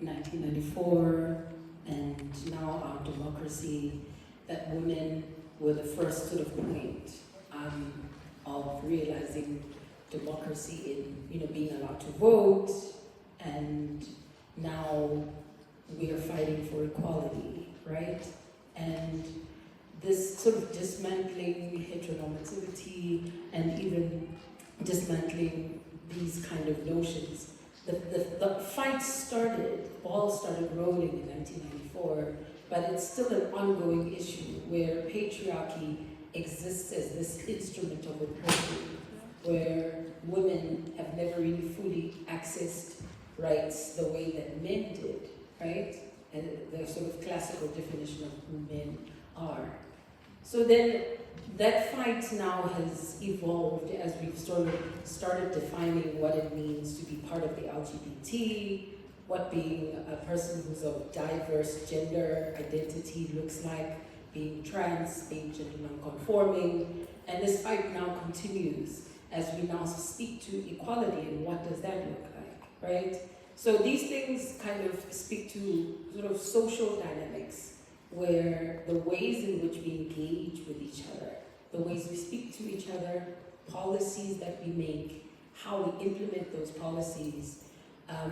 1994 and now our democracy, that women were the first sort of point of realizing democracy in being allowed to vote, and now we are fighting for equality, right? And this sort of dismantling heteronormativity and even dismantling these kind of notions. The fight started, the ball started rolling in 1994, but it's still an ongoing issue where patriarchy exists as this instrument of oppression, where women have never really fully accessed rights the way that men did, right? And the sort of classical definition of who men are. So then that fight now has evolved as we've sort of started defining what it means to be part of the LGBT, what being a person who's of diverse gender identity looks like, being trans, being gender non-conforming, and this fight now continues as we now speak to equality and what does that look like, right? So these things kind of speak to sort of social dynamics where the ways in which we engage with each other, the ways we speak to each other, policies that we make, how we implement those policies,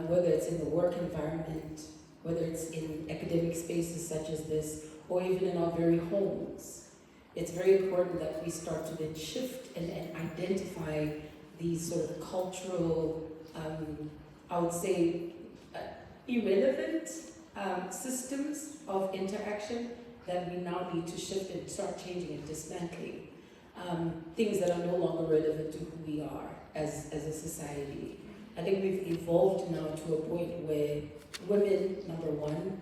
whether it's in the work environment, whether it's in academic spaces such as this, or even in our very homes. It's very important that we start to then shift and identify these sort of cultural, I would say, irrelevant systems of interaction that we now need to shift and start changing and dismantling. Things that are no longer relevant to who we are as a society. I think we've evolved now to a point where women, number one,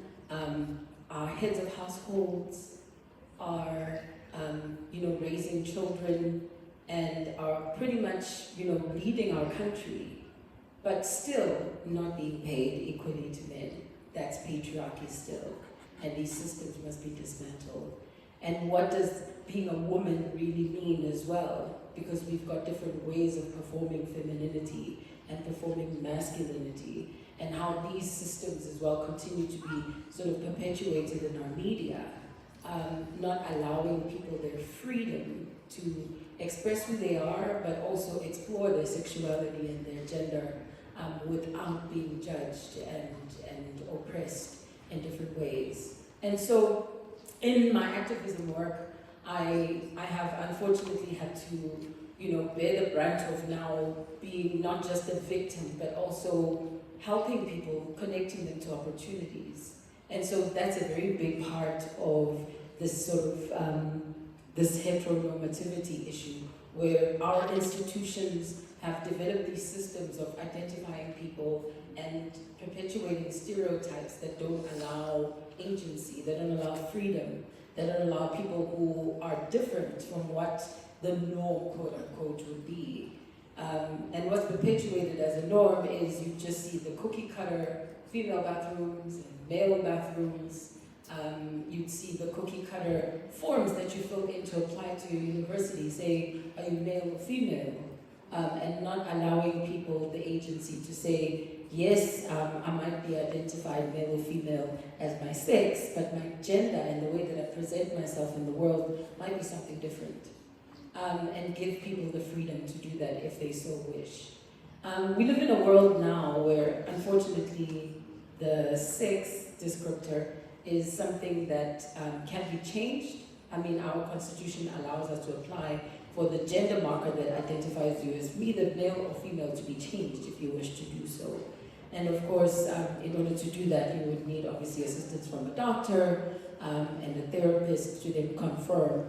are heads of households, are raising children, and are pretty much leading our country, but still not being paid equally to men. That's patriarchy still, and these systems must be dismantled. And what does being a woman really mean as well? Because we've got different ways of performing femininity and performing masculinity, and how these systems as well continue to be sort of perpetuated in our media, not allowing people their freedom to express who they are, but also explore their sexuality and their gender without being judged and oppressed in different ways. And so in my activism work, I have unfortunately had to bear the brunt of now being not just a victim, but also helping people, connecting them to opportunities. And so that's a very big part of this sort of, this heteronormativity issue, where our institutions have developed these systems of identifying people and perpetuating stereotypes that don't allow agency, that don't allow freedom, that don't allow people who are different from what the norm, quote unquote, would be. And what's perpetuated as a norm is you just see the cookie cutter female bathrooms and male bathrooms. You'd see the cookie cutter forms that you fill in to apply to your university, say, are you male or female? And not allowing people the agency to say, yes, I might be identified male or female as my sex, but my gender and the way that I present myself in the world might be something different. And give people the freedom to do that if they so wish. We live in a world now where, unfortunately, the sex descriptor is something that can be changed. I mean, our constitution allows us to apply for the gender marker that identifies you as either male or female to be changed if you wish to do so. And of course, in order to do that, you would need obviously assistance from a doctor and a therapist to then confirm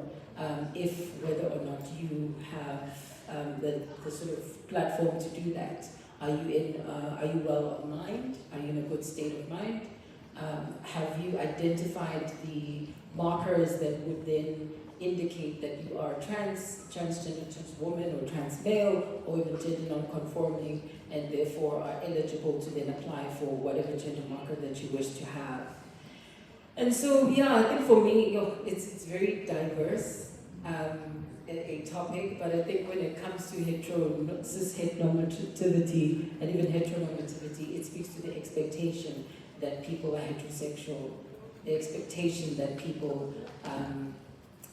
if whether or not you have the sort of platform to do that. Are you well of mind? Are you in a good state of mind? Have you identified the markers that would then indicate that you are transgender, trans woman, or trans male, or even gender non-conforming, and therefore are eligible to then apply for whatever gender marker that you wish to have? And so, yeah, I think for me, it's very diverse. a topic, but I think when it comes to cis-heteronormativity and even heteronormativity, it speaks to the expectation that people are heterosexual, the expectation that people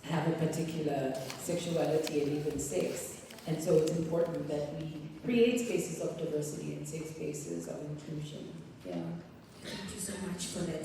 have a particular sexuality and even sex. And so it's important that we create spaces of diversity and safe spaces of inclusion. Yeah. Thank you so much for that.